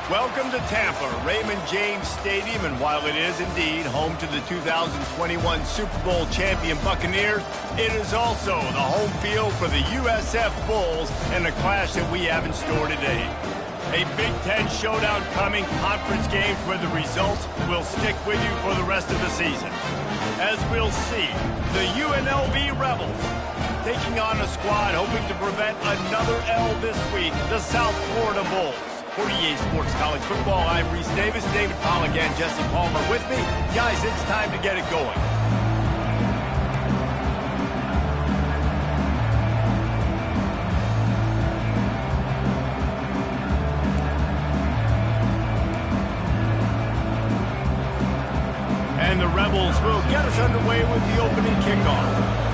Welcome to Tampa, Raymond James Stadium, and while it is indeed home to the 2021 Super Bowl champion Buccaneers, it is also the home field for the USF Bulls and the clash that we have in store today. A Big Ten showdown coming, conference games where the results will stick with you for the rest of the season. As we'll see, the UNLV Rebels taking on a squad hoping to prevent another L this week, the South Florida Bulls. For EA Sports College Football, I'm Reese Davis, David Pollack, and Jesse Palmer with me. Guys, it's time to get it going. And the Rebels will get us underway with the opening kickoff.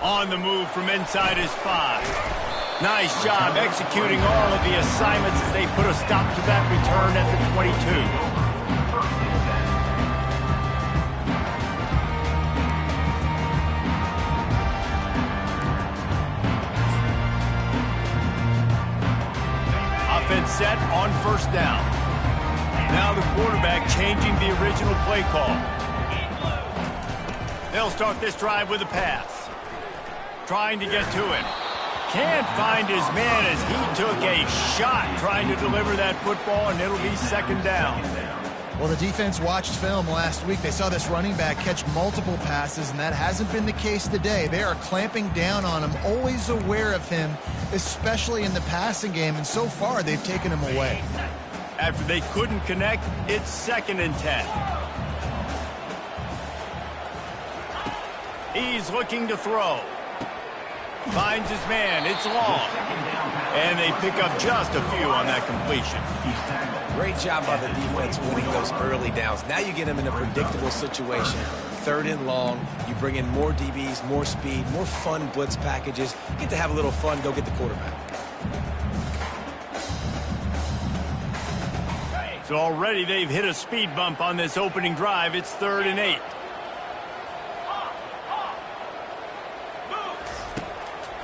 On the move from inside his 5. Nice job executing all of the assignments as they put a stop to that return at the 22. Offense set on first down. Now the quarterback changing the original play call. They'll start this drive with a pass. Trying to get to him. Can't find his man as he took a shot trying to deliver that football, and it'll be second down. Well, the defense watched film last week. They saw this running back catch multiple passes, and that hasn't been the case today. They are clamping down on him, always aware of him, especially in the passing game, and so far they've taken him away. After they couldn't connect, it's 2nd and 10. He's looking to throw. Finds his man. It's long. And they pick up just a few on that completion. Great job by the defense winning those early downs. Now you get them in a predictable situation. 3rd and long. You bring in more DBs, more speed, more fun blitz packages. Get to have a little fun. Go get the quarterback. So already they've hit a speed bump on this opening drive. It's 3rd and 8.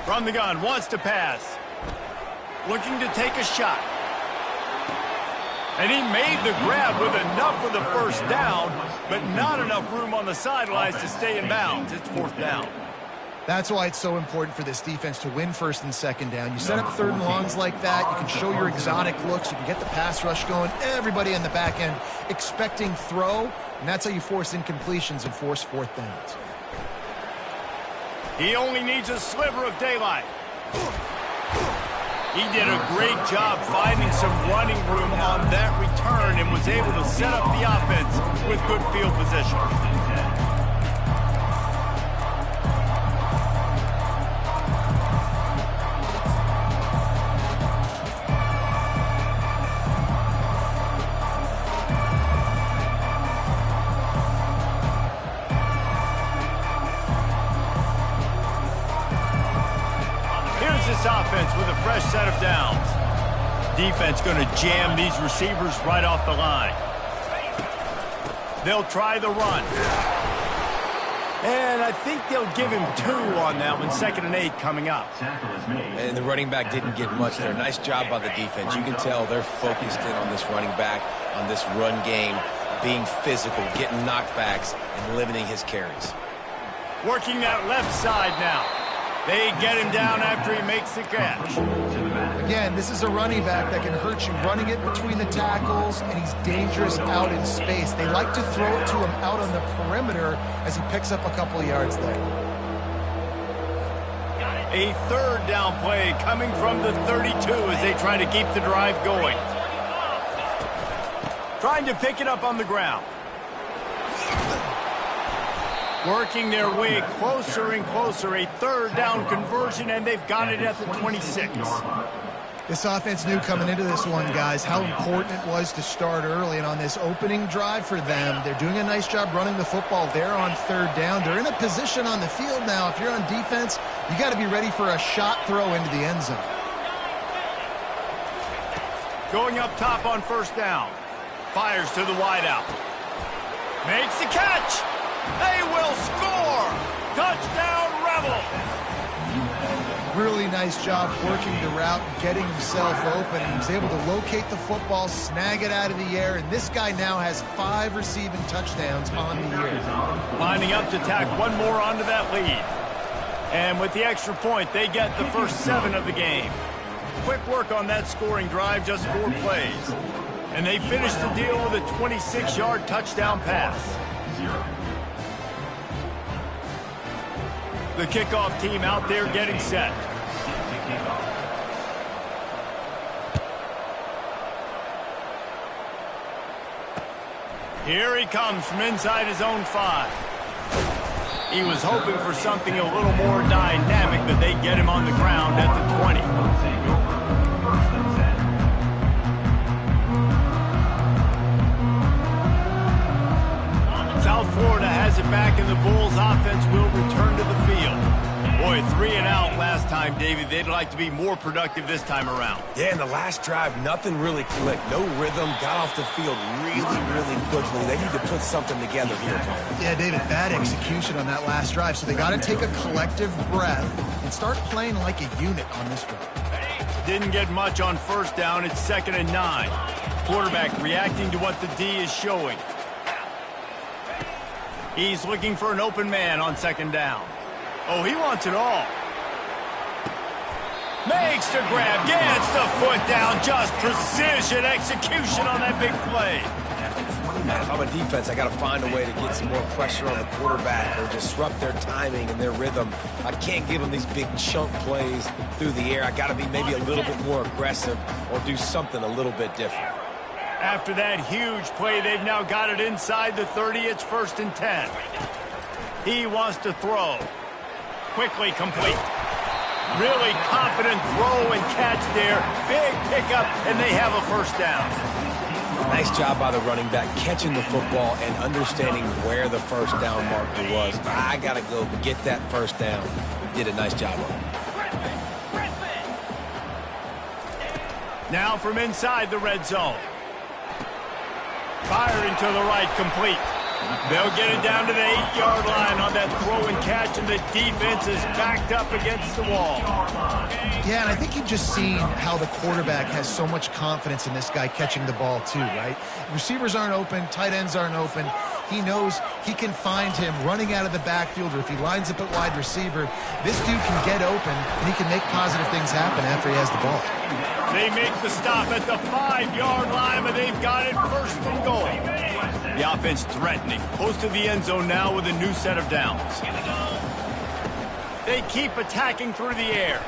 From the gun, wants to pass. Looking to take a shot. And he made the grab with enough for the first down, but not enough room on the sidelines to stay in bounds. It's 4th down. That's why it's so important for this defense to win 1st and 2nd down. You set up 3rd and longs like that. You can show your exotic looks. You can get the pass rush going. Everybody in the back end expecting throw, and that's how you force incompletions and force 4th downs. He only needs a sliver of daylight. He did a great job finding some running room on that return and was able to set up the offense with good field position. This offense with a fresh set of downs. Defense going to jam these receivers right off the line. They'll try the run. And I think they'll give him 2 on that one. 2nd and 8 coming up. And the running back didn't get much there. Nice job by the defense. You can tell they're focused in on this running back, on this run game, being physical, getting knockbacks, and limiting his carries. Working that left side now. They get him down after he makes the catch. Again, this is a running back that can hurt you running it between the tackles, and he's dangerous out in space. They like to throw it to him out on the perimeter as he picks up a couple of yards there. A 3rd down play coming from the 32 as they try to keep the drive going. Trying to pick it up on the ground. Working their way closer and closer. A 3rd down conversion, and they've got it at the 26. This offense knew coming into this one, guys, how important it was to start early. And on this opening drive for them, they're doing a nice job running the football. They're on 3rd down. They're in a position on the field now. If you're on defense, you got to be ready for a shot throw into the end zone. Going up top on 1st down. Fires to the wideout. Makes the catch. They will score. Touchdown, Rebel! Really nice job working the route and getting himself open. He was able to locate the football, snag it out of the air, and this guy now has 5 receiving touchdowns on the year. Lining up to tack one more onto that lead. And with the extra point, they get the first 7 of the game. Quick work on that scoring drive, just 4 plays. And they finish the deal with a 26-yard touchdown pass. The kickoff team out there getting set. Here he comes from inside his own 5. He was hoping for something a little more dynamic, but they get him on the ground at the 20. South Florida has it back, and the Bulls offense will return to the field. Boy, 3 and out last time, David. They'd like to be more productive this time around. Yeah, in the last drive, nothing really clicked. No rhythm, got off the field really quickly. They need to put something together here, Tom. Yeah, David, bad execution on that last drive, so they got to take a collective breath and start playing like a unit on this drive. Didn't get much on first down. It's 2nd and 9. Quarterback reacting to what the D is showing. He's looking for an open man on 2nd down. Oh, he wants it all. Makes the grab, gets the foot down, just precision execution on that big play. If I'm a defense, I got to find a way to get some more pressure on the quarterback or disrupt their timing and their rhythm. I can't give them these big chunk plays through the air. I got to be maybe a little bit more aggressive or do something a little bit different. After that huge play, they've now got it inside the 30. It's 1st and 10. He wants to throw. Quickly complete. Really confident throw and catch there. Big pickup, and they have a first down. Nice job by the running back catching the football and understanding where the first down marker was. I got to go get that first down. Did a nice job of it. Now from inside the red zone. Firing to the right, complete. They'll get it down to the 8-yard line on that throw and catch, and the defense is backed up against the wall. Yeah, and I think you've just seen how the quarterback has so much confidence in this guy catching the ball too, right? Receivers aren't open, tight ends aren't open. He knows he can find him running out of the backfield, or if he lines up at wide receiver, this dude can get open, and he can make positive things happen after he has the ball. They make the stop at the 5-yard line, but they've got it 1st and goal. The offense threatening, close to the end zone now with a new set of downs. They keep attacking through the air.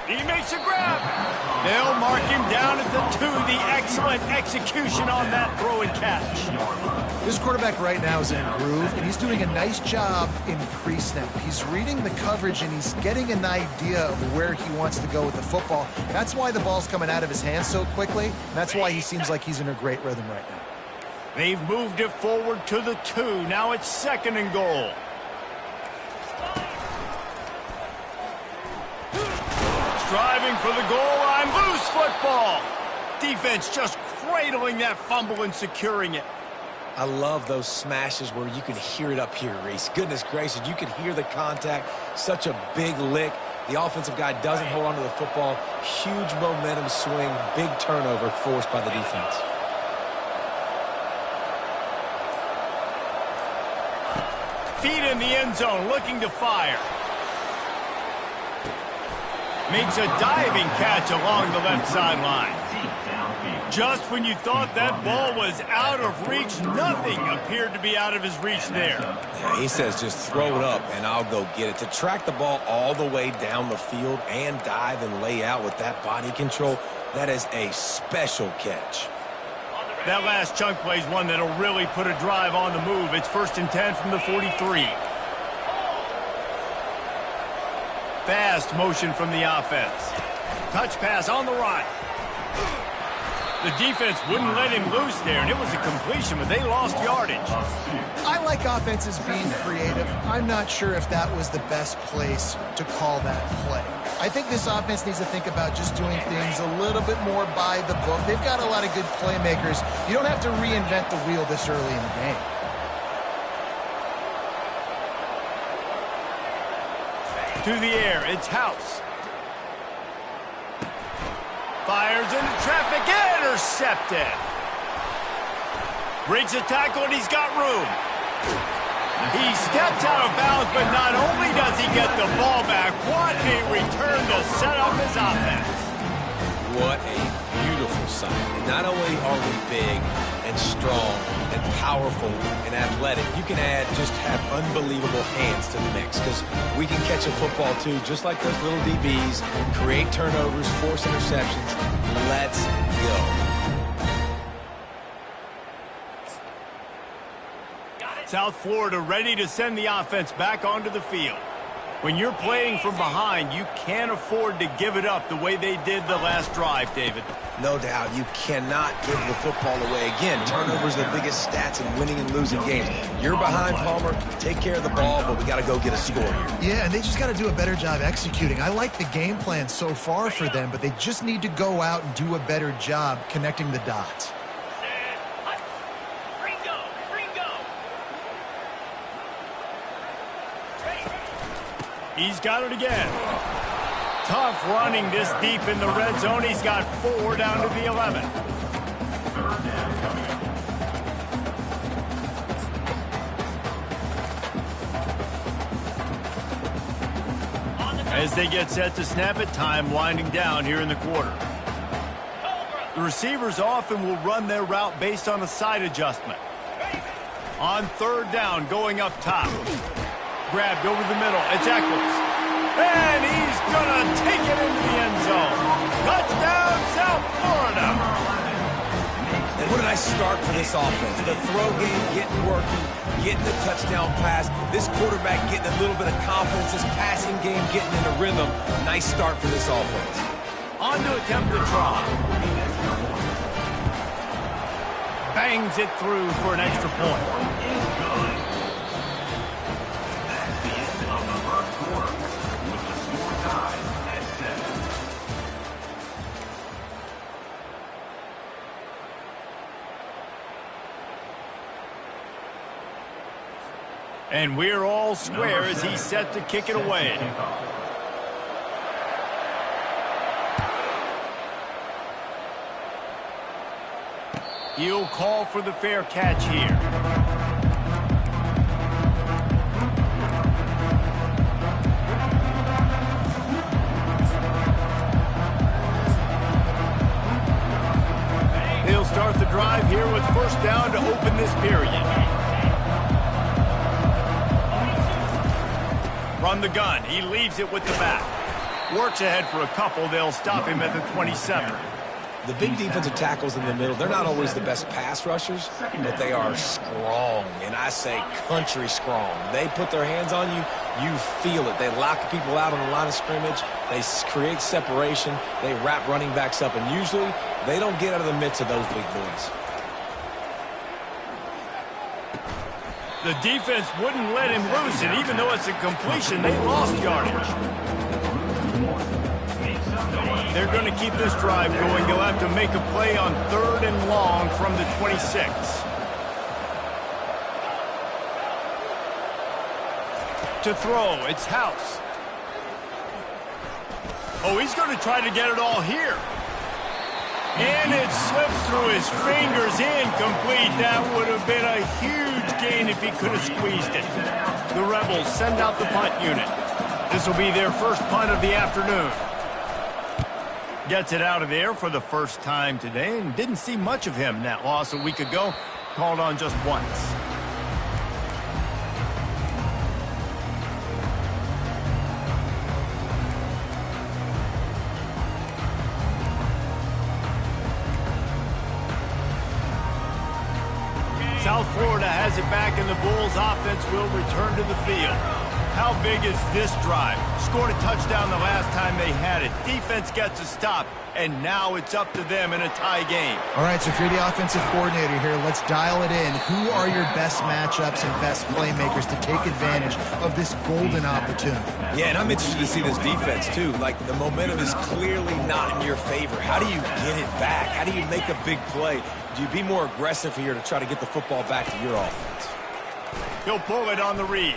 He makes a grab. They'll mark him down at the 2. The excellent execution on that throw and catch. This quarterback right now is in a groove, and he's doing a nice job in pre-snap. He's reading the coverage, and he's getting an idea of where he wants to go with the football. That's why the ball's coming out of his hands so quickly, and that's why he seems like he's in a great rhythm right now. They've moved it forward to the 2. Now it's 2nd and goal. Driving for the goal line, loose football. Defense just cradling that fumble and securing it. I love those smashes where you can hear it up here, Reese. Goodness gracious, you can hear the contact. Such a big lick. The offensive guy doesn't hold on to the football. Huge momentum swing, big turnover forced by the defense. Feet in the end zone, looking to fire. Makes a diving catch along the left sideline. Just when you thought that ball was out of reach, nothing appeared to be out of his reach there. Yeah, he says just throw it up and I'll go get it. To track the ball all the way down the field and dive and lay out with that body control, that is a special catch. That last chunk play is one that'll really put a drive on the move. It's 1st and 10 from the 43. Fast motion from the offense. Touch pass on the right. The defense wouldn't let him loose there, and it was a completion, but they lost yardage. I like offenses being creative. I'm not sure if that was the best place to call that play. I think this offense needs to think about just doing things a little bit more by the book. They've got a lot of good playmakers. You don't have to reinvent the wheel this early in the game. To the air, it's House. Fires into traffic, intercepted. Breaks a tackle, and he's got room. He steps out of bounds, but not only does he get the ball back, what a return to set up his offense. What a beautiful sight. And not only are we big and strong and powerful and athletic, you can just have unbelievable hands to the mix, because we can catch a football too, just like those little DBs, create turnovers, force interceptions. Let's go. South Florida ready to send the offense back onto the field. When you're playing from behind, you can't afford to give it up the way they did the last drive, David. No doubt, you cannot give the football away. Again, turnovers are the biggest stats in winning and losing games. You're behind, Palmer, take care of the ball, but we got to go get a score here. Yeah, and they just got to do a better job executing. I like the game plan so far for them, but they just need to go out and do a better job connecting the dots. He's got it again. Tough running this deep in the red zone. He's got 4 down to the 11. As they get set to snap it, time winding down here in the quarter. The receivers often will run their route based on a side adjustment. On 3rd down, going up top. Grabbed over the middle. It's Eccles. And he's going to take it into the end zone. Touchdown, South Florida. And what a nice start for this offense. The throw game getting working, getting the touchdown pass. This quarterback getting a little bit of confidence. This passing game getting in a rhythm. Nice start for this offense. On to attempt the draw. Bangs it through for an extra point. And we're all square as he's set to kick it away. He'll call for the fair catch here. He'll start the drive here with 1st down to open this period. From the gun, he leaves it with the back. Works ahead for a couple. They'll stop him at the 27. The big defensive tackles in the middle, they're not always the best pass rushers, but they are strong, and I say country strong. They put their hands on you, you feel it. They lock people out on the line of scrimmage. They create separation. They wrap running backs up, and usually they don't get out of the midst of those big boys. The defense wouldn't let him loose, and even though it's a completion, they lost yardage. They're going to keep this drive going. They'll have to make a play on 3rd and long from the 26. To throw, it's House. Oh, he's going to try to get it all here. And it slips through his fingers, incomplete. That would have been a huge gain if he could have squeezed it. The Rebels send out the punt unit. This will be their first punt of the afternoon. Gets it out of there for the first time today, and didn't see much of him. That loss a week ago, called on just once. South Florida has it back, and the Bulls offense will return to the field. How big is this drive? Scored a touchdown the last time they had it. Defense gets a stop, and now it's up to them in a tie game. All right, so if you're the offensive coordinator here, let's dial it in. Who are your best matchups and best playmakers to take advantage of this golden opportunity? Yeah, and I'm interested to see this defense, too. Like, the momentum is clearly not in your favor. How do you get it back? How do you make a big play? Do you be more aggressive here to try to get the football back to your offense? He'll pull it on the read.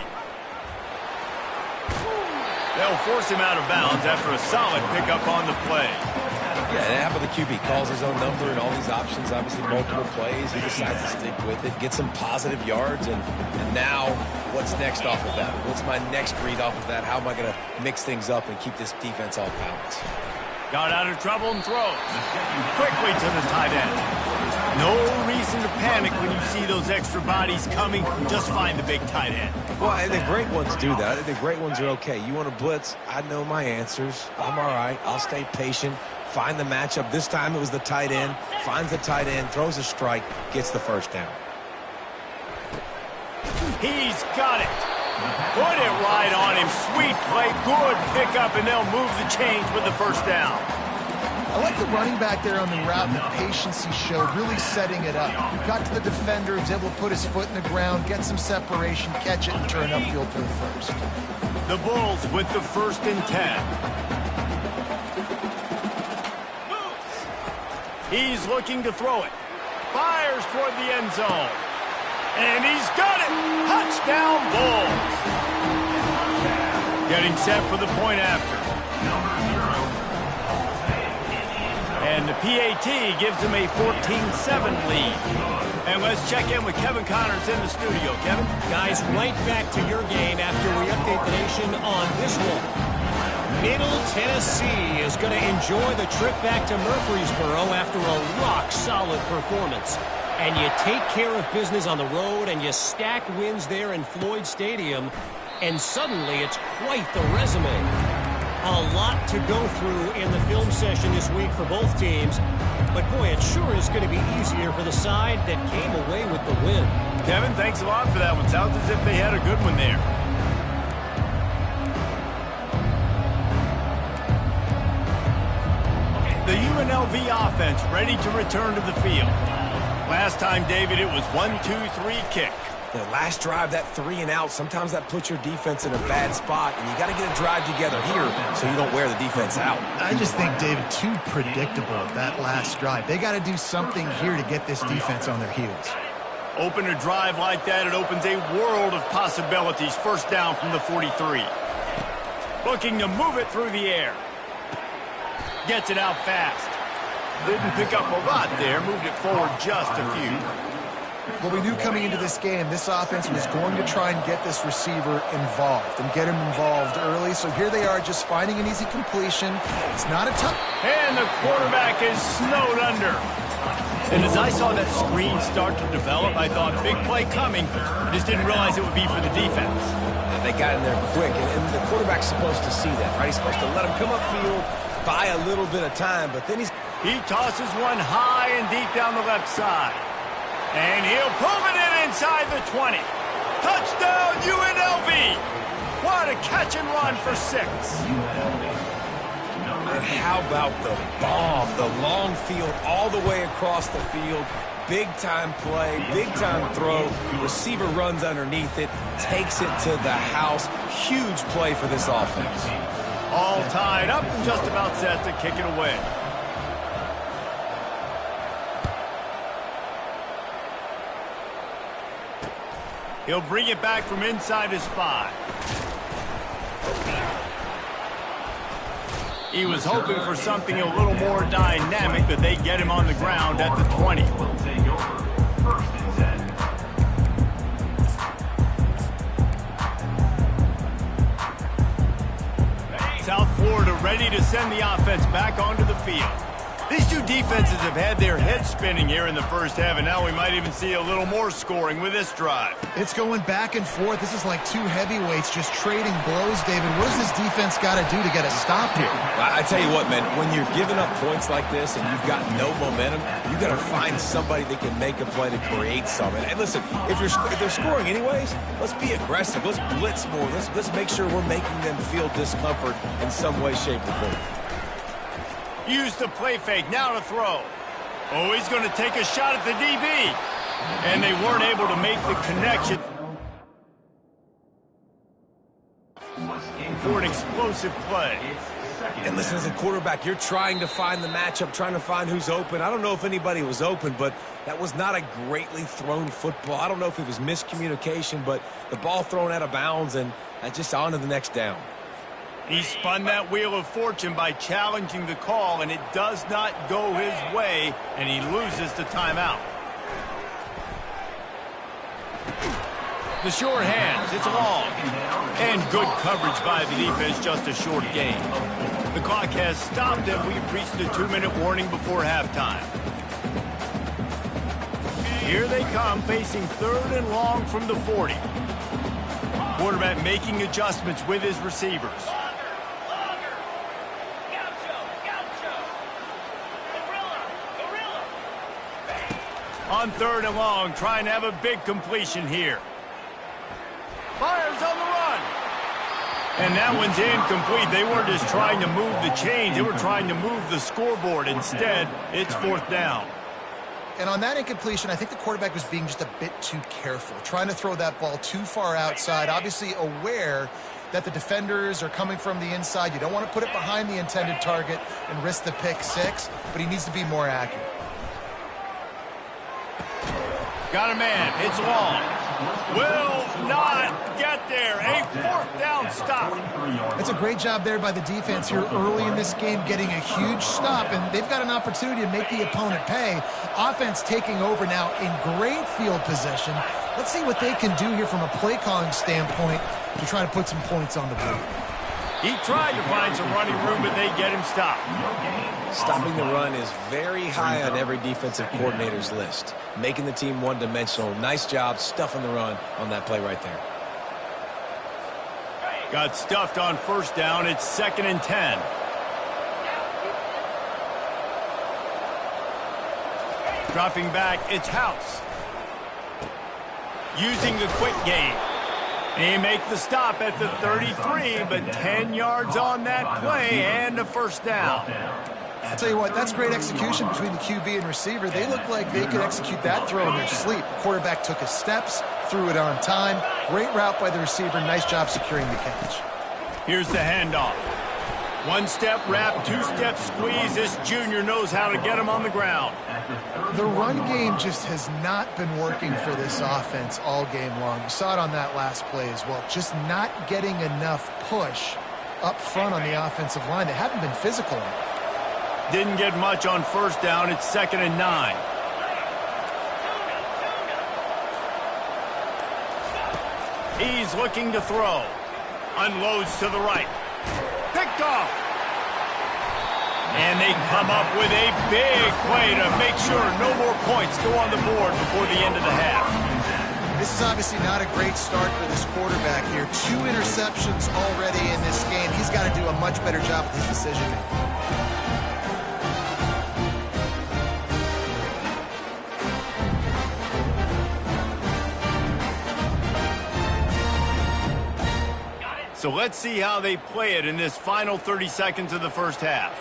They'll force him out of bounds after a solid pickup on the play. Yeah, how about the QB? Calls his own number and all these options, obviously multiple plays. He decides to stick with it, get some positive yards, and now what's next off of that? What's my next read off of that? How am I going to mix things up and keep this defense off balance? Got out of trouble and throws. Quickly to the tight end. No reason to panic when you see those extra bodies coming. Just find the big tight end. Well, and the great ones do that. I think the great ones are okay. You want to blitz? I know my answers. I'm all right. I'll stay patient. Find the matchup. This time it was the tight end. Finds the tight end, throws a strike, gets the first down. He's got it. Put it right on him. Sweet play. Good pickup, and they'll move the chains with the first down. I like the running back there on the route and the patience he showed, really setting it up. Got to the defender, was able to put his foot in the ground, get some separation, catch it, and turn upfield for the first. The Bulls with the 1st and 10. He's looking to throw it. Fires toward the end zone. And he's got it! Touchdown, Bulls! Getting set for the point after. And the PAT gives him a 14-7 lead. And let's check in with Kevin Connors in the studio. Kevin? Guys, right back to your game after we update the nation on this one. Middle Tennessee is going to enjoy the trip back to Murfreesboro after a rock-solid performance. And you take care of business on the road and you stack wins there in Floyd Stadium, and suddenly it's quite the resume. A lot to go through in the film session this week for both teams, but boy, it sure is going to be easier for the side that came away with the win. Kevin, thanks a lot for that one. Sounds as if they had a good one there. The UNLV offense ready to return to the field. Last time, David, it was 1-2-3 kick. The last drive, that 3 and out, sometimes that puts your defense in a bad spot, and you got to get a drive together here so you don't wear the defense out. I just think, David, too predictable, that last drive. They got to do something here to get this defense on their heels. Open a drive like that, it opens a world of possibilities. First down from the 43. Looking to move it through the air. Gets it out fast. Didn't pick up a lot there, moved it forward just a few. Well, we knew coming into this game, this offense was going to try and get this receiver involved and get him involved early. So here they are just finding an easy completion. It's not a tough... And the quarterback is snowed under. And as I saw that screen start to develop, I thought, big play coming. I just didn't realize it would be for the defense. And they got in there quick, and the quarterback's supposed to see that, right? He's supposed to let him come upfield, buy a little bit of time, but then he tosses one high and deep down the left side. And he'll pull it in inside the 20. Touchdown, UNLV! What a catch and run for 6. And how about the bomb, the long field all the way across the field. Big-time play, big-time throw. Receiver runs underneath it, takes it to the house. Huge play for this offense. All tied up and just about set to kick it away. He'll bring it back from inside his 5. He was hoping for something a little more dynamic, but they get him on the ground at the 20. South Florida ready to send the offense back onto the field. These two defenses have had their heads spinning here in the first half, and now we might even see a little more scoring with this drive. It's going back and forth. This is like two heavyweights just trading blows, David. What does this defense got to do to get a stop here? I tell you what, man, when you're giving up points like this and you've got no momentum, you got to find somebody that can make a play to create something. And listen, if they're scoring anyways, let's be aggressive. Let's blitz more. Let's make sure we're making them feel discomfort in some way, shape, or form. Use the play fake, now to throw. Oh, he's going to take a shot at the DB. And they weren't able to make the connection. For an explosive play. And listen, as a quarterback, you're trying to find the matchup, trying to find who's open. I don't know if anybody was open, but that was not a greatly thrown football. I don't know if it was miscommunication, but the ball thrown out of bounds and just on to the next down. He spun that wheel of fortune by challenging the call, and it does not go his way, and he loses the timeout. The short hands, it's long. And good coverage by the defense, just a short gain. The clock has stopped, and we've reached the 2-minute warning before halftime. Here they come, facing 3rd and long from the 40. Quarterback making adjustments with his receivers. On 3rd and long, trying to have a big completion here. Fires on the run. And that one's incomplete. They weren't just trying to move the chains. They were trying to move the scoreboard. Instead, it's 4th down. And on that incompletion, I think the quarterback was being just a bit too careful, trying to throw that ball too far outside, obviously aware that the defenders are coming from the inside. You don't want to put it behind the intended target and risk the pick 6, but he needs to be more accurate. Got a man. It's long. Will not get there. A 4th down stop. It's a great job there by the defense here early in this game, getting a huge stop, and they've got an opportunity to make the opponent pay. Offense taking over now in great field position. Let's see what they can do here from a play calling standpoint to try to put some points on the board. He tried to find some running room, but they get him stopped. Stopping the run is very high on every defensive coordinator's list. Making the team one-dimensional. Nice job stuffing the run on that play right there. Got stuffed on 1st down. It's 2nd and 10. Dropping back, it's House. Using the quick game. They make the stop at the 33, but 10 yards on that play and a 1st down. I'll tell you what, that's great execution between the QB and receiver. They look like they could execute that throw in their sleep. Quarterback took his steps, threw it on time. Great route by the receiver. Nice job securing the catch. Here's the handoff. 1-step wrap, 2-step squeeze. This junior knows how to get him on the ground. The run game just has not been working for this offense all game long. You saw it on that last play as well. Just not getting enough push up front on the offensive line. They haven't been physical enough. Didn't get much on 1st down. It's 2nd and 9. He's looking to throw. Unloads to the right. Picked off. And they come up with a big play to make sure no more points go on the board before the end of the half. This is obviously not a great start for this quarterback here. 2 interceptions already in this game. He's got to do a much better job with his decision-making. So let's see how they play it in this final 30 seconds of the 1st half.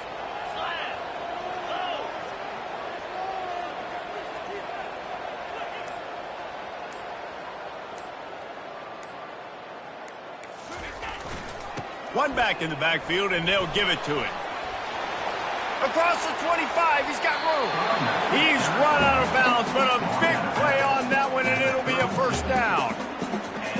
One back in the backfield, and they'll give it to him. Across the 25, he's got room. He's run out of bounds, but a big play on that one, and it'll be a 1st down.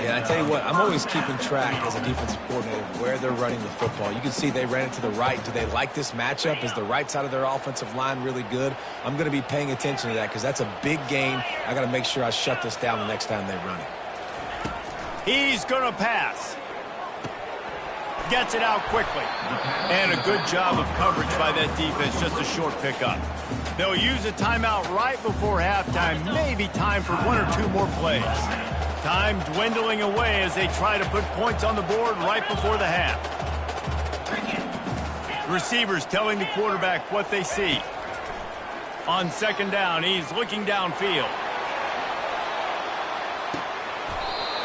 Yeah, I tell you what, I'm always keeping track as a defensive coordinator where they're running the football. You can see they ran it to the right. Do they like this matchup? Is the right side of their offensive line really good? I'm going to be paying attention to that because that's a big gain. I got to make sure I shut this down the next time they run it. He's going to pass. Gets it out quickly. And a good job of coverage by that defense, just a short pickup. They'll use a timeout right before halftime, maybe time for 1 or 2 more plays. Time dwindling away as they try to put points on the board right before the half. Receivers telling the quarterback what they see. On 2nd down, he's looking downfield.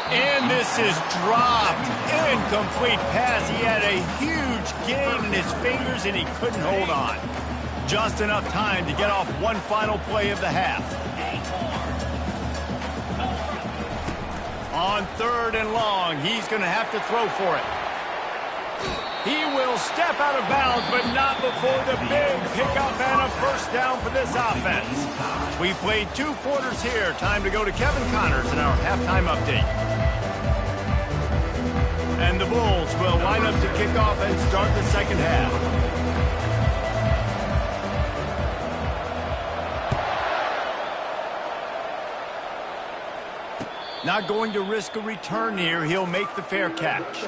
And this is dropped. Incomplete pass. He had a huge gain in his fingers, and he couldn't hold on. Just enough time to get off one final play of the half. On 3rd and long, he's going to have to throw for it. He will step out of bounds, but not before the big pickup and a 1st down for this offense. We played 2 quarters here. Time to go to Kevin Connors in our halftime update. And the Bulls will line up to kick off and start the second half. Not going to risk a return here. He'll make the fair catch.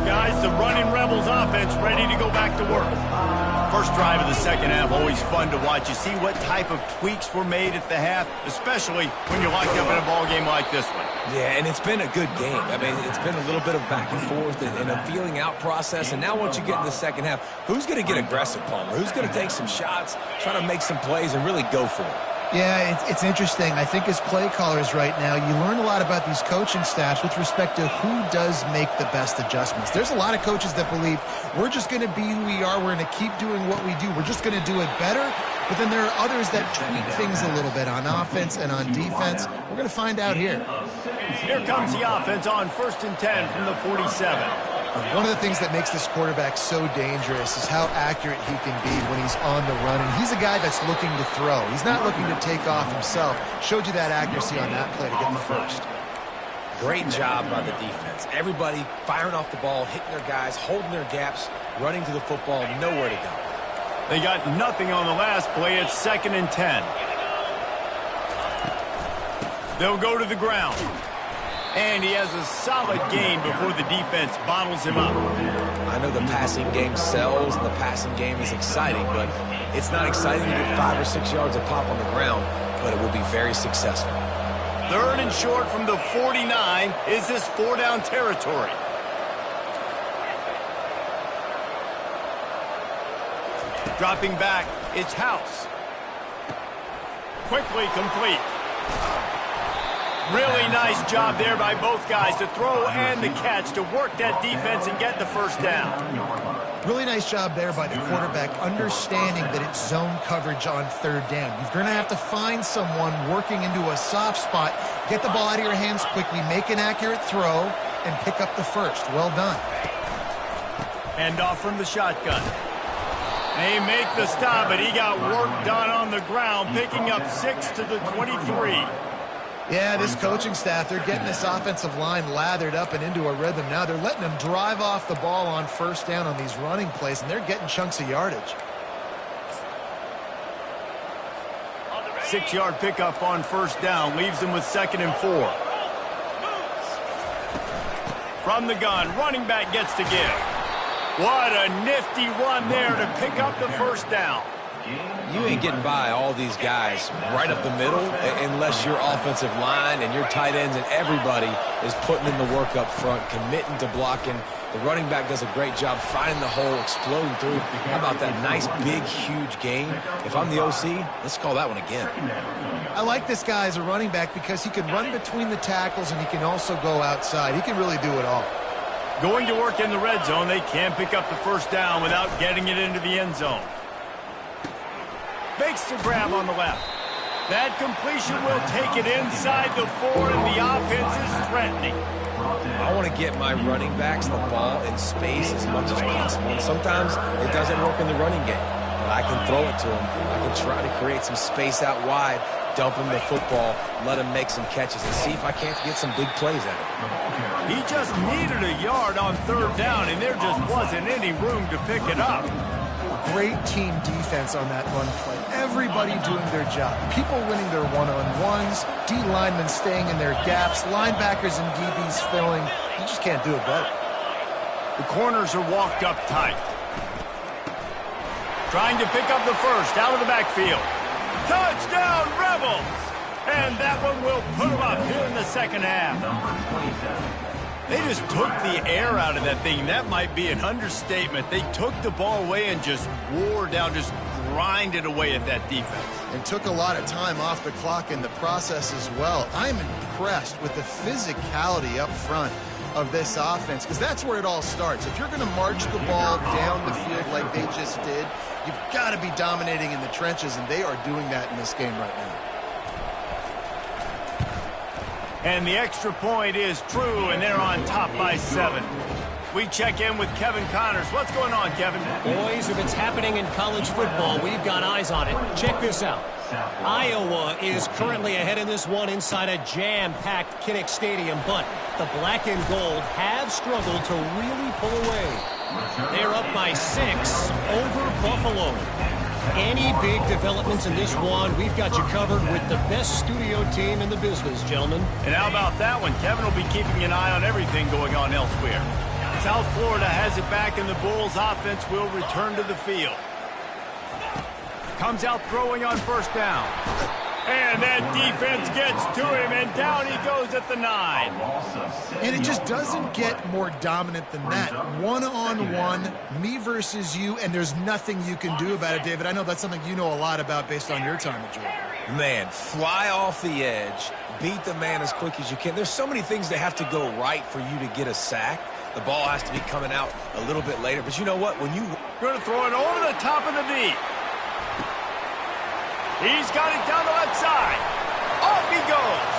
Guys, the running Rebels offense ready to go back to work. First drive of the second half, always fun to watch. You see what type of tweaks were made at the half, especially when you're locked up in a ball game like this one. Yeah, and it's been a good game. I mean, it's been a little bit of back and forth and a feeling out process. And now once you get in the second half, who's going to get aggressive, Palmer? Who's going to take some shots, try to make some plays, and really go for it? Yeah, it's interesting. I think as play callers right now, you learn a lot about these coaching staffs with respect to who does make the best adjustments. There's a lot of coaches that believe we're just going to be who we are. We're going to keep doing what we do. We're just going to do it better. But then there are others that tweak things a little bit on offense and on defense. We're going to find out here. Here comes the offense on 1st and 10 from the 47. One of the things that makes this quarterback so dangerous is how accurate he can be when he's on the run. And he's a guy that's looking to throw. He's not looking to take off himself. Showed you that accuracy on that play to get the first. Great job by the defense. Everybody firing off the ball, hitting their guys, holding their gaps, running to the football, nowhere to go. They got nothing on the last play. It's 2nd and 10. They'll go to the ground. And he has a solid gain before the defense bottles him up. I know the passing game sells and the passing game is exciting, but it's not exciting to get 5 or 6 yards of pop on the ground, but it will be very successful. 3rd and short from the 49. Is this 4-down territory? Dropping back, it's House. Quickly complete. Really nice job there by both guys to throw and the catch to work that defense and get the first down. Really nice job there by the quarterback, understanding that it's zone coverage on 3rd down. You're going to have to find someone working into a soft spot, get the ball out of your hands quickly, make an accurate throw, and pick up the first. Well done. Hand off from the shotgun. They make the stop, but he got work done on the ground, picking up 6 to the 23. Yeah, this coaching staff, they're getting this offensive line lathered up and into a rhythm now. They're letting them drive off the ball on 1st down on these running plays, and they're getting chunks of yardage. 6-yard pickup on 1st down leaves them with 2nd and 4. From the gun, running back gets to give. What a nifty run there to pick up the 1st down. You ain't getting by all these guys right up the middle unless your offensive line and your tight ends and everybody is putting in the work up front, committing to blocking. The running back does a great job finding the hole, exploding through. How about that nice, big, huge gain? If I'm the OC, let's call that one again. I like this guy as a running back because he can run between the tackles and he can also go outside. He can really do it all. Going to work in the red zone. They can't pick up the 1st down without getting it into the end zone. Makes the grab on the left. That completion will take it inside the 4, and the offense is threatening. I want to get my running backs the ball in space as much as possible. And sometimes it doesn't work in the running game. But I can throw it to them. I can try to create some space out wide, dump him the football, let him make some catches, and see if I can't get some big plays out of it. He just needed a yard on 3rd down, and there just wasn't any room to pick it up. Great team defense on that run play. Everybody doing their job. People winning their one-on-ones, D linemen staying in their gaps, linebackers and DBs filling. You just can't do it better. The corners are walked up tight. Trying to pick up the 1st out of the backfield. Touchdown, Rebels! And that one will put them up here in the second half. They just took the air out of that thing. That might be an understatement. They took the ball away and just wore down, just grinded away at that defense. And took a lot of time off the clock in the process as well. I'm impressed with the physicality up front of this offense, because that's where it all starts. If you're going to march the ball down the field like they just did, you've got to be dominating in the trenches, and they are doing that in this game right now. And the extra point is true, and they're on top by 7. We check in with Kevin Connors. What's going on, Kevin? Boys, if it's happening in college football, we've got eyes on it. Check this out. Iowa is currently ahead in this one inside a jam-packed Kinnick Stadium, but the black and gold have struggled to really pull away. They're up by 6 over Buffalo. Any big developments in this one, we've got you covered with the best studio team in the business, gentlemen. And how about that one? Kevin will be keeping an eye on everything going on elsewhere. South Florida has it back, and the Bulls offense will return to the field. Comes out throwing on first down. And that defense gets to him, and down he goes at the 9. And it just doesn't get more dominant than that. One-on-one, me versus you, and there's nothing you can do about it, David. I know that's something you know a lot about based on your time at Georgia. Man, fly off the edge, beat the man as quick as you can. There's so many things that have to go right for you to get a sack. The ball has to be coming out a little bit later. But you know what? When you're going to throw it over the top of the knee. He's got it down the left side. Off he goes.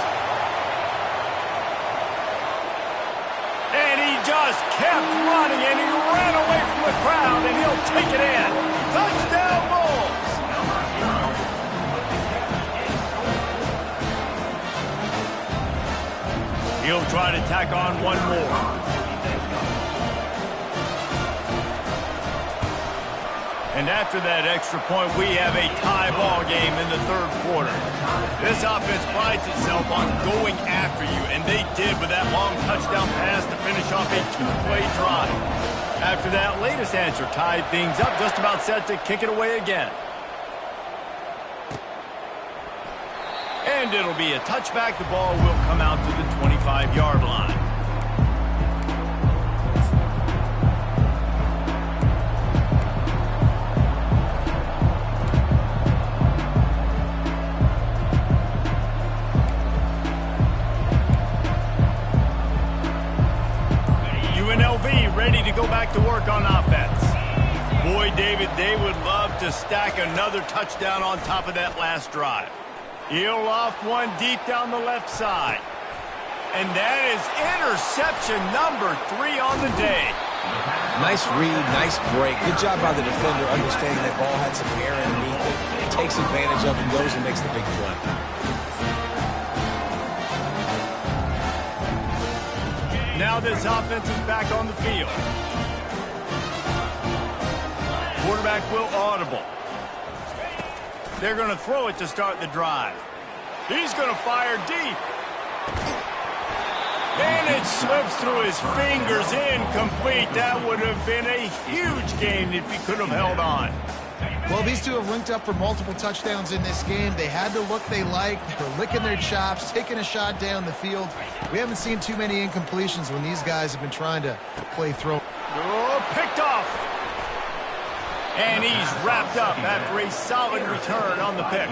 And he just kept running, and he ran away from the crowd, and he'll take it in. Touchdown, Bulls. He'll try to tack on one more. And after that extra point, we have a tie ball game in the third quarter. This offense prides itself on going after you, and they did with that long touchdown pass to finish off a 2-play drive. After that latest answer tied things up, just about set to kick it away again. And it'll be a touchback. The ball will come out to the 25-yard line. Ready to go back to work on offense. Boy, David, they would love to stack another touchdown on top of that last drive. He'll loft one deep down the left side. And that is interception number 3 on the day. Nice read, nice break. Good job by the defender understanding that ball had some air underneath it. Takes advantage of it, goes and makes the big play. Now this offense is back on the field. Quarterback will audible. They're going to throw it to start the drive. He's going to fire deep. And it slips through his fingers, incomplete. That would have been a huge gain if he could have held on. Well, these two have linked up for multiple touchdowns in this game. They had the look they liked. They were licking their chops, taking a shot down the field. We haven't seen too many incompletions when these guys have been trying to play throw. Oh, picked off. And he's wrapped up after a solid return on the pick.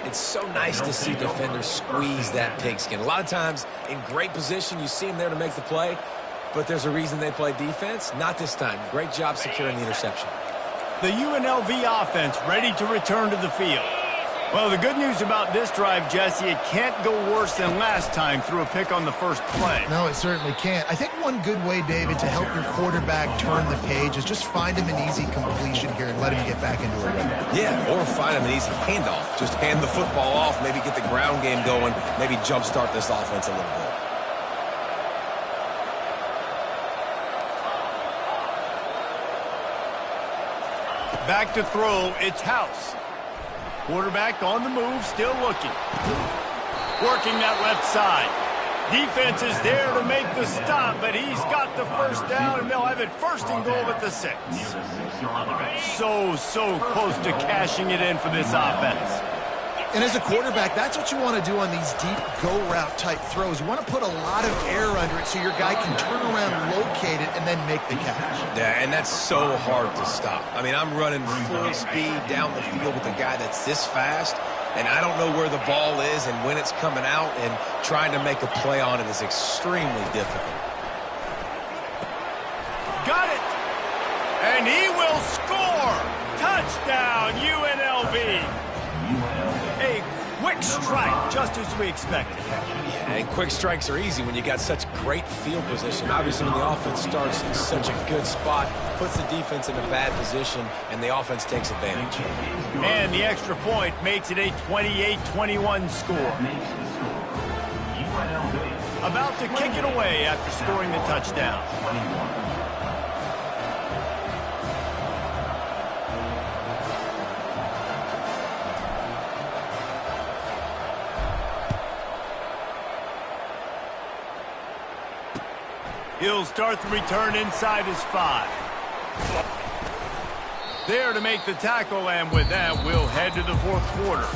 It's so nice to see defenders squeeze that pigskin. A lot of times in great position, you see them there to make the play, but there's a reason they play defense. Not this time. Great job securing the interception. The UNLV offense ready to return to the field. Well, the good news about this drive, Jesse, it can't go worse than last time through a pick on the first play. No, it certainly can't. I think one good way, David, to help your quarterback turn the page is just find him an easy completion here and let him get back into a rhythm. Yeah, or find him an easy handoff. Just hand the football off, maybe get the ground game going, maybe jumpstart this offense a little bit. Back to throw, it's House. Quarterback on the move, still looking. Working that left side. Defense is there to make the stop, but he's got the first down, and they'll have it first and goal at the 6. So close to cashing it in for this offense. And as a quarterback, that's what you want to do on these deep go-route type throws. You want to put a lot of air under it so your guy can turn around, locate it, and then make the catch. Yeah, and that's so hard to stop. I mean, I'm running full speed down the field with a guy that's this fast, and I don't know where the ball is and when it's coming out, and trying to make a play on it is extremely difficult. Got it! And he will score! Touchdown, UNLV! A quick quick strike, just as we expected. Yeah, and quick strikes are easy when you got such great field position. Obviously, when the offense starts in such a good spot, puts the defense in a bad position, and the offense takes advantage. And the extra point makes it a 28-21 score. About to kick it away after scoring the touchdown. He'll start the return inside his 5. There to make the tackle, and with that, we'll head to the fourth quarter.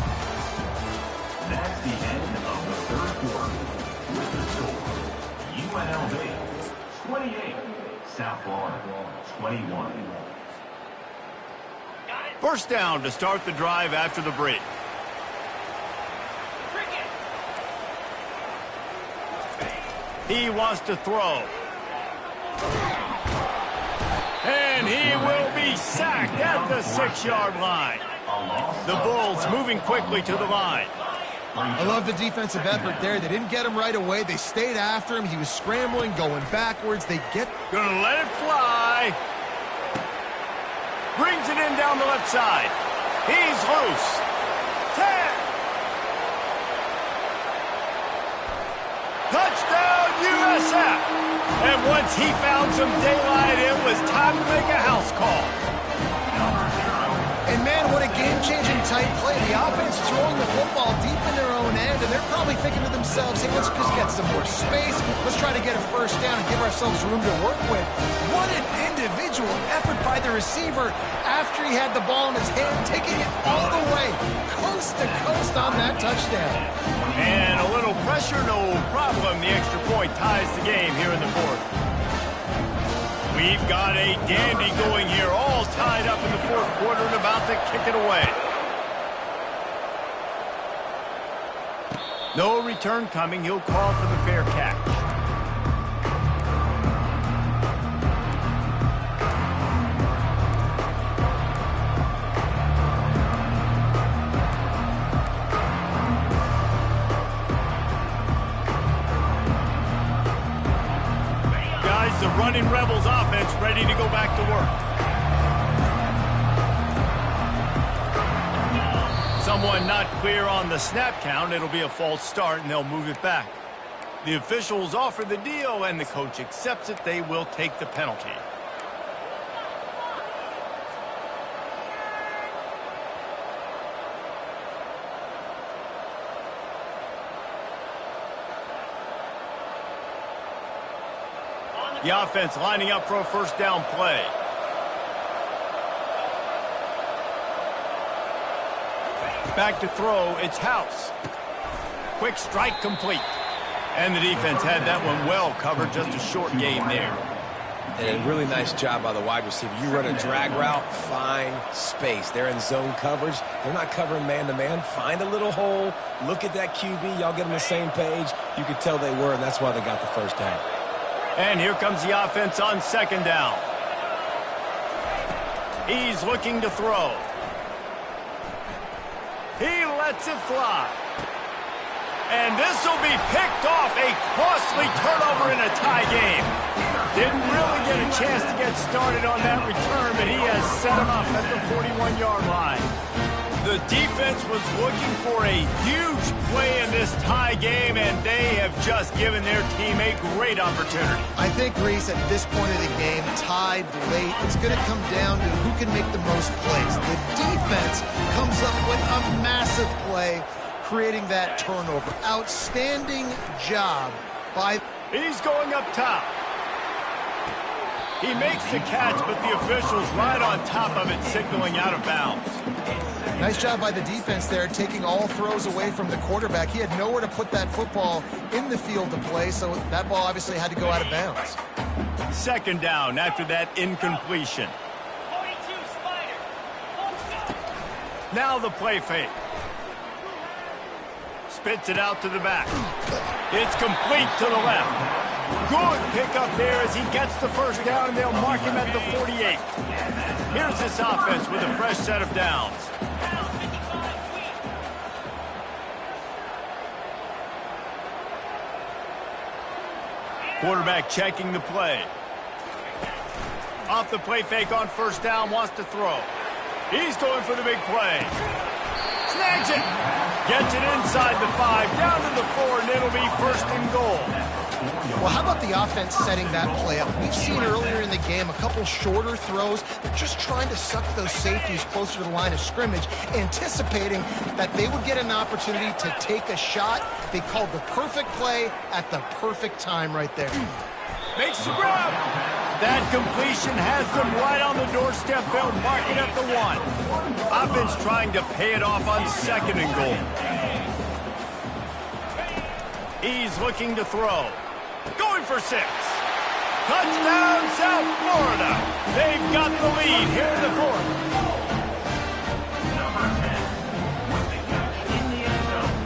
That's the end of the third quarter. With the score, UNLV 28, South Florida 21. First down to start the drive after the break. He wants to throw. And he will be sacked at the 6-yard line. The Bulls moving quickly to the line. I love the defensive effort there. They didn't get him right away. They stayed after him. He was scrambling, going backwards. Gonna let it fly. Brings it in down the left side. He's loose. 10. Touchdown, USF. And once he found some daylight, it was time to make a house call. And man, what a game-changing tight play. The offense throwing the football deep in their own end, and they're probably thinking to themselves, hey, let's just get some more space. Let's try to get a first down and give ourselves room to work with. What an individual effort by the receiver after he had the ball in his hand, taking it all the way, coast to coast on that touchdown. And a little pressure, no problem. The extra point ties the game here in the fourth. We've got a dandy going here, all tied up in the fourth quarter and about to kick it away. No return coming. He'll call for the fair catch. The running Rebels offense ready to go back to work. Someone not clear on the snap count. It'll be a false start, and they'll move it back. The officials offer the deal, and the coach accepts it. They will take the penalty. The offense lining up for a first down play. Back to throw, it's House. Quick strike complete. And the defense had that one well covered, just a short game there. And a really nice job by the wide receiver. You run a drag route, find space. They're in zone coverage. They're not covering man-to-man. Find a little hole. Look at that QB. Y'all get on the same page. You could tell they were, and that's why they got the first down. And here comes the offense on second down. He's looking to throw. He lets it fly. And this will be picked off. A costly turnover in a tie game. Didn't really get a chance to get started on that return, but he has set him up at the 41-yard line. The defense was looking for a huge play in this tie game, and they have just given their team a great opportunity. I think, Reese, at this point of the game, tied late, it's going to come down to who can make the most plays. The defense comes up with a massive play, creating that turnover. Outstanding job by... He's going up top. He makes the catch, but the officials right on top of it, signaling out of bounds. Nice job by the defense there, taking all throws away from the quarterback. He had nowhere to put that football in the field to play, so that ball obviously had to go out of bounds. Second down after that incompletion. Now the play fake. Spits it out to the back. It's complete to the left. Good pickup there as he gets the first down, and they'll mark him at the 48. Here's this offense with a fresh set of downs. Quarterback checking the play. Off the play fake on first down, wants to throw. He's going for the big play. Snags it. Gets it inside the 5, down to the 4, and it'll be first and goal. Well, how about the offense setting that play up? We've seen earlier in the game a couple shorter throws. They're just trying to suck those safeties closer to the line of scrimmage, anticipating that they would get an opportunity to take a shot. They called the perfect play at the perfect time right there. Makes the grab. That completion has them right on the doorstep. They'll mark it at the 1. Offense trying to pay it off on second and goal. He's looking to throw. Going for 6. Touchdown, South Florida. They've got the lead here in the 4th. Number 10 with the catch in the end zone.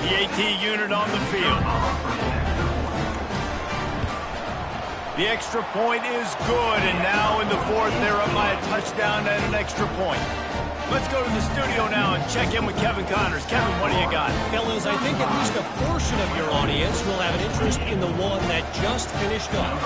The AT unit on the field. The extra point is good, and now in the 4th, they're up by a touchdown and an extra point. Let's go to the studio now and check in with Kevin Connors. Kevin, what do you got? Fellas, I think at least a portion of your audience will have an interest in the one that just finished up.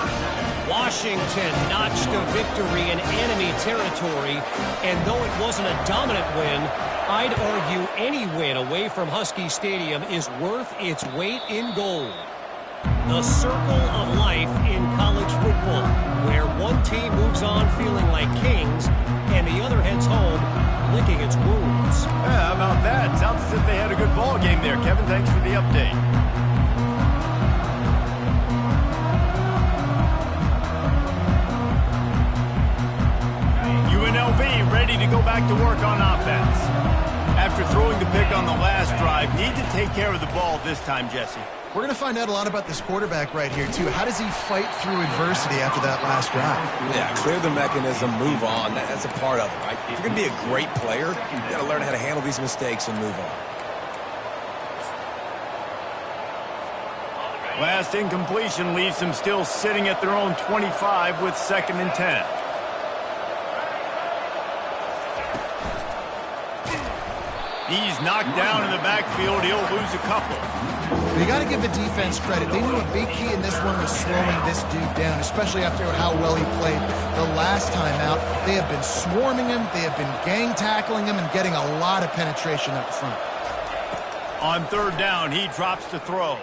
Washington notched a victory in enemy territory, and though it wasn't a dominant win, I'd argue any win away from Husky Stadium is worth its weight in gold. The circle of life in college football, where one team moves on feeling like kings, and the other heads home licking its wounds. Yeah, how about that? Sounds as if they had a good ball game there. Kevin, thanks for the update. UNLV ready to go back to work on offense. After throwing the pick on the last drive, need to take care of the ball this time, Jesse. We're going to find out a lot about this quarterback right here, too. How does he fight through adversity after that last drive? Yeah, clear the mechanism, move on. That's a part of it, right? If you're going to be a great player, you got to learn how to handle these mistakes and move on. Last incompletion leaves them still sitting at their own 25 with 2nd and 10. He's knocked down in the backfield. He'll lose a couple. You got to give the defense credit. They knew a big key in this one was slowing this dude down, especially after how well he played the last time out. They have been swarming him. They have been gang tackling him and getting a lot of penetration up front. On 3rd down, he drops to throw.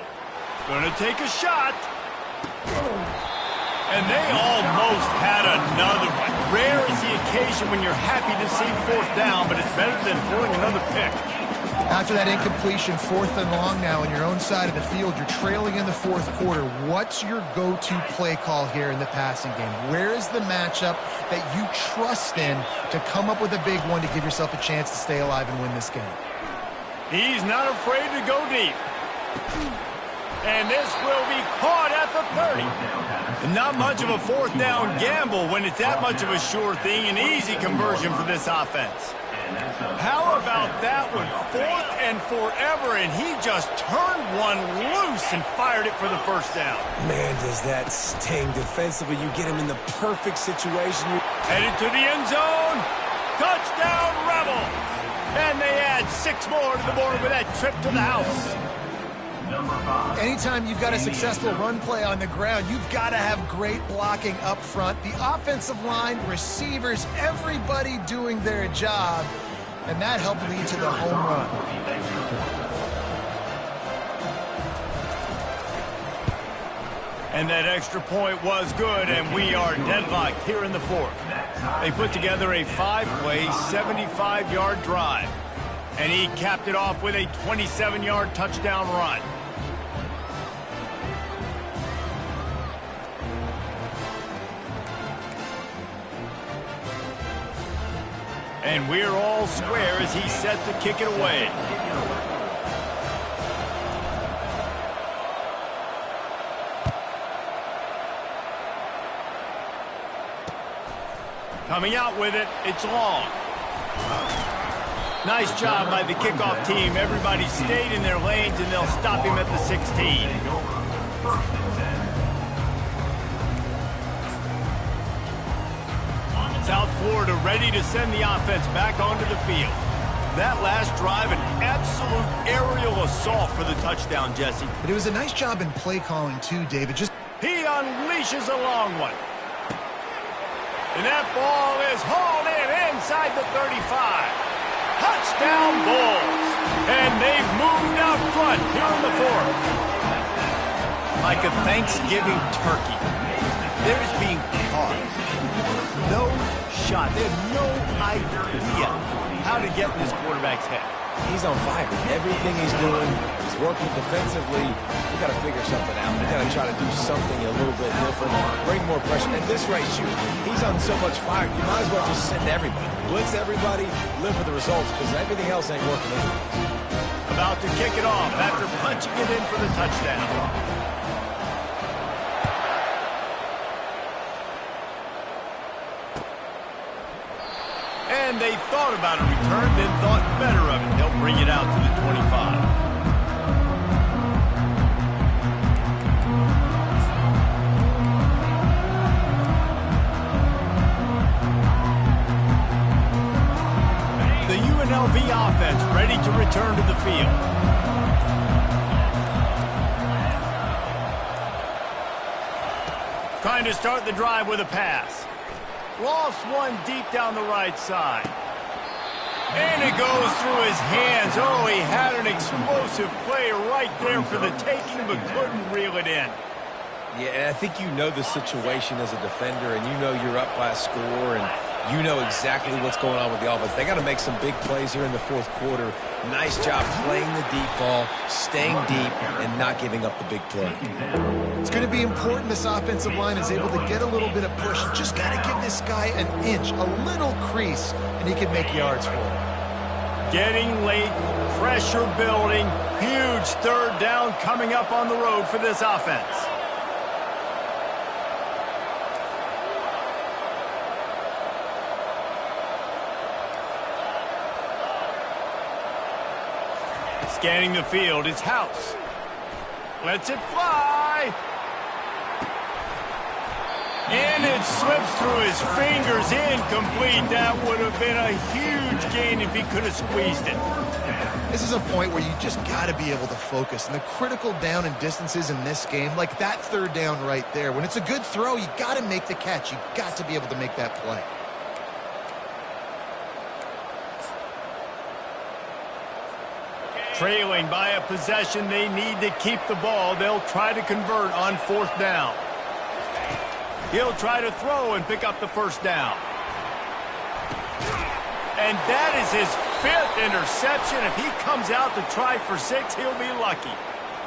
Gonna take a shot. And they almost had another one. Rare is the occasion when you're happy to see 4th down, but it's better than throwing another pick. After that incompletion, 4th and long now on your own side of the field, you're trailing in the 4th quarter. What's your go-to play call here in the passing game? Where is the matchup that you trust in to come up with a big one to give yourself a chance to stay alive and win this game? He's not afraid to go deep. And this will be caught at the 30. Not much of a 4th down gamble when it's that much of a sure thing, an easy conversion for this offense. How about that one? 4th and forever, and he just turned one loose and fired it for the 1st down. Man, does that sting defensively. You get him in the perfect situation. Headed to the end zone. Touchdown, Rebels. And they add 6 more to the board with that trip to the house. Anytime you've got a successful run play on the ground, you've got to have great blocking up front. The offensive line, receivers, everybody doing their job. And that helped lead to the home run. And that extra point was good, and we are deadlocked here in the 4th. They put together a 5-play, 75-yard drive. And he capped it off with a 27-yard touchdown run. And we're all square as he's set to kick it away. Coming out with it, it's long. Nice job by the kickoff team. Everybody stayed in their lanes, and they'll stop him at the 16. South Florida ready to send the offense back onto the field. That last drive, an absolute aerial assault for the touchdown, Jesse. But it was a nice job in play calling, too, David. He unleashes a long one. And that ball is hauled in inside the 35. Touchdown Bulls. And they've moved out front here in the fourth. Like a Thanksgiving turkey. They're just being carved. No shot. They have no idea how to get in this quarterback's head. He's on fire. Everything he's doing, he's working defensively. We got to figure something out. We got to try to do something a little bit different, bring more pressure. At this rate, shoot, he's on so much fire. You might as well just send everybody, blitz everybody, live for the results, because everything else ain't working anyways. About to kick it off after punching it in for the touchdown. And they thought about a return, then thought better of it. They'll bring it out to the 25. The UNLV offense ready to return to the field. Trying to start the drive with a pass. Lost one deep down the right side. And it goes through his hands. Oh, he had an explosive play right there for the taking, but couldn't reel it in. Yeah, and I think you know the situation as a defender, and you know you're up by a score, and you know exactly what's going on with the offense. They got to make some big plays here in the fourth quarter. Nice job playing the deep ball, staying deep, and not giving up the big play. It's going to be important this offensive line is able to get a little bit of push. Just got to give this guy an inch, a little crease, and he can make yards for it. Getting late, pressure building, huge third down coming up on the road for this offense. Scanning the field, it's House. Lets it fly. And it slips through his fingers, incomplete. That would have been a huge gain if he could have squeezed it. This is a point where you just got to be able to focus. And the critical down and distances in this game, like that third down right there, when it's a good throw, you got to make the catch. You got to be able to make that play. Trailing by a possession, they need to keep the ball. They'll try to convert on fourth down. He'll try to throw and pick up the first down. And that is his fifth interception. If he comes out to try for 6, he'll be lucky.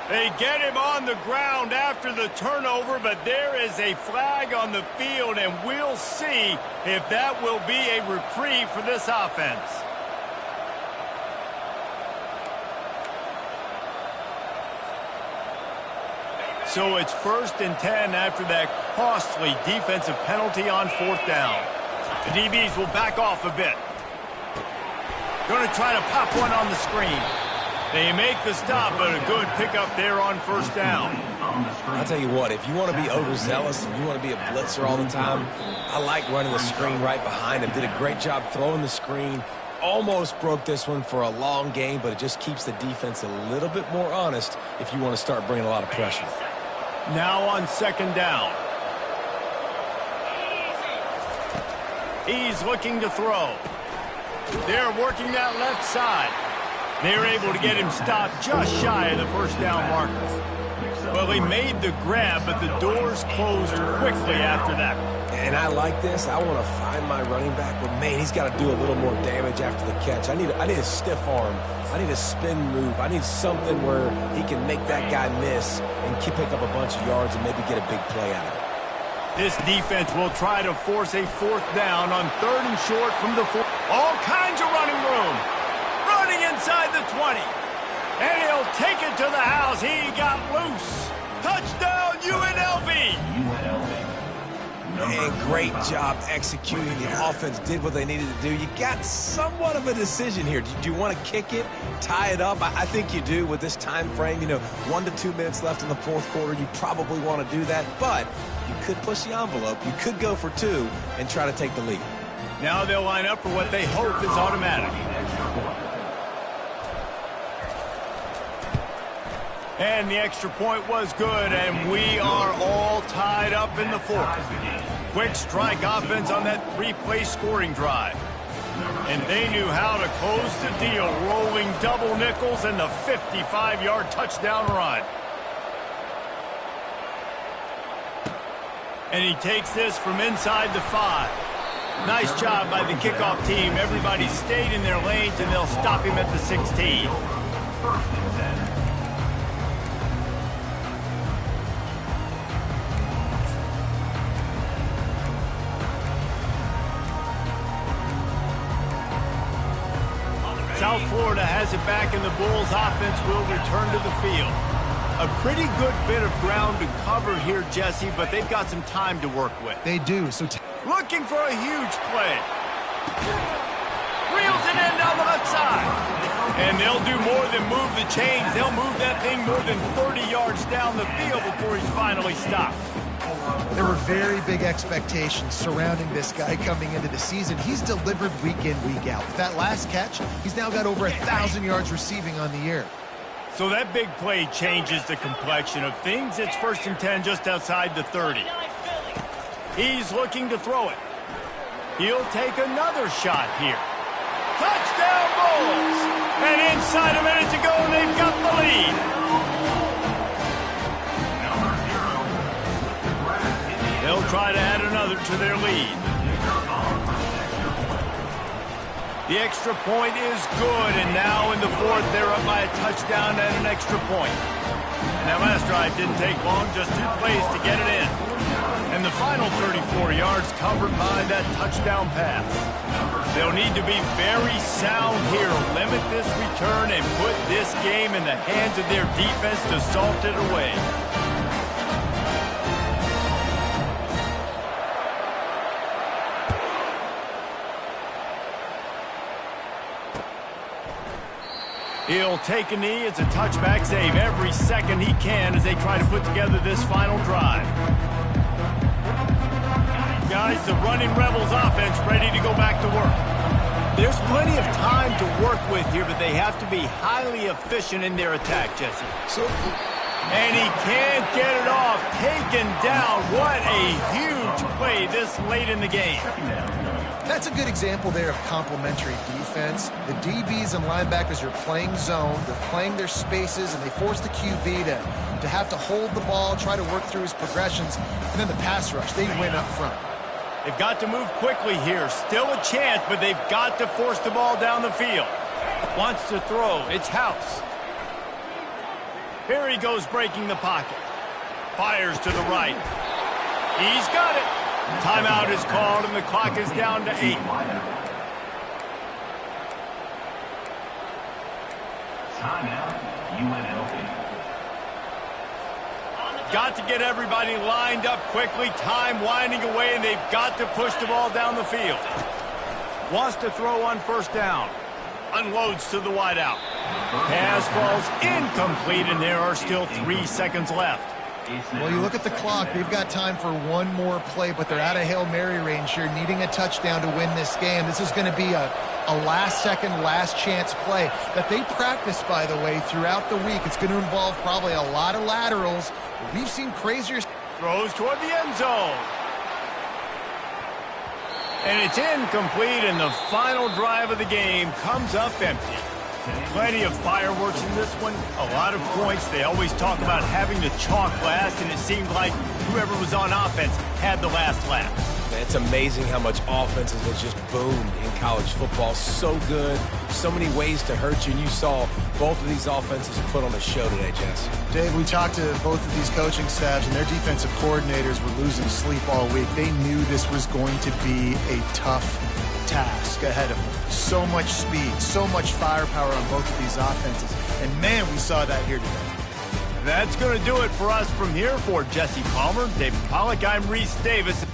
They get him on the ground after the turnover, but there is a flag on the field, and we'll see if that will be a reprieve for this offense. So it's 1st and 10 after that costly defensive penalty on fourth down. The DBs will back off a bit. Going to try to pop one on the screen. They make the stop, but a good pickup there on first down. I'll tell you what, if you want to be overzealous and you want to be a blitzer all the time, I like running the screen right behind him. Did a great job throwing the screen. Almost broke this one for a long game, but it just keeps the defense a little bit more honest if you want to start bringing a lot of pressure. Now on second down. He's looking to throw. They're working that left side. They're able to get him stopped just shy of the first down marker. Well, he made the grab, but the doors closed quickly after that. And I like this. I want to find my running back, but man, he's got to do a little more damage after the catch. I need a stiff arm. I need a spin move. I need something where he can make that guy miss and pick up a bunch of yards and maybe get a big play out of it. This defense will try to force a fourth down on 3rd and short from the 4. All kinds of running room. Running inside the 20. And he'll take it to the house. He got loose. Touchdown, UNLV. And great job executing. The offense did what they needed to do. You got somewhat of a decision here. Do you want to kick it, tie it up? I think you do with this time frame. 1 to 2 minutes left in the fourth quarter. You probably want to do that, but you could push the envelope. You could go for 2 and try to take the lead. Now they'll line up for what they hope is automatic. And the extra point was good, and we are all tied up in the fourth. Quick strike offense on that three-play scoring drive. And they knew how to close the deal, rolling double nickels and the 55-yard touchdown run. And he takes this from inside the 5. Nice job by the kickoff team. Everybody stayed in their lanes, and they'll stop him at the 16. South Florida has it back, and the Bulls offense will return to the field. A pretty good bit of ground to cover here, Jesse, but they've got some time to work with. They do. So looking for a huge play. Reels it in down the left side. And they'll do more than move the chains. They'll move that thing more than 30 yards down the field before he's finally stopped. there were very big expectations surrounding this guy coming into the season. He's delivered week in, week out. With that last catch, he's now got over 1,000 yards receiving on the year. So that big play changes the complexion of things. It's 1st and 10 just outside the 30. He's looking to throw it. He'll take another shot here. Touchdown Bulls! And inside a minute to go, and they've got the lead. They'll try to add another to their lead. The extra point is good, and now in the 4th, they're up by a touchdown and an extra point. And that last drive didn't take long, just 2 plays to get it in. And the final 34 yards covered by that touchdown pass. They'll need to be very sound here, limit this return, and put this game in the hands of their defense to salt it away. He'll take a knee. It's a touchback save every second he can as they try to put together this final drive. Guys, the running Rebels offense ready to go back to work. There's plenty of time to work with here, but they have to be highly efficient in their attack, Jesse. And he can't get it off. Taken down. What a huge play this late in the game. That's a good example there of complementary defense. The DBs and linebackers are playing zone, they're playing their spaces, and they force the QB to have to hold the ball, try to work through his progressions, and then the pass rush, they win up front. They've got to move quickly here. Still a chance, but they've got to force the ball down the field. Wants to throw. It's House. Here he goes breaking the pocket. Fires to the right. He's got it. Timeout is called, and the clock is down to 8. Timeout, UNLV. Got to get everybody lined up quickly. Time winding away, and they've got to push the ball down the field. Wants to throw on 1st down. Unloads to the wideout. Pass falls incomplete, and there are still 3 seconds left. Well, you look at the clock, they've got time for one more play, but they're out of Hail Mary range here, needing a touchdown to win this game. This is going to be a last-second, last-chance play that they practice, by the way, throughout the week. It's going to involve probably a lot of laterals. We've seen crazier... Throws toward the end zone. And it's incomplete, and the final drive of the game comes up empty. Plenty of fireworks in this one, a lot of points. They always talk about having the chalk last, and it seemed like whoever was on offense had the last laugh. It's amazing how much offenses has just boomed in college football. So good, so many ways to hurt you, and you saw both of these offenses put on a show today, Jess. Dave, we talked to both of these coaching staffs, and their defensive coordinators were losing sleep all week. They knew this was going to be a tough task ahead of them. So much speed, so much firepower on both of these offenses. And man, we saw that here today. That's going to do it for us from here. For Jesse Palmer, David Pollack, I'm Reese Davis.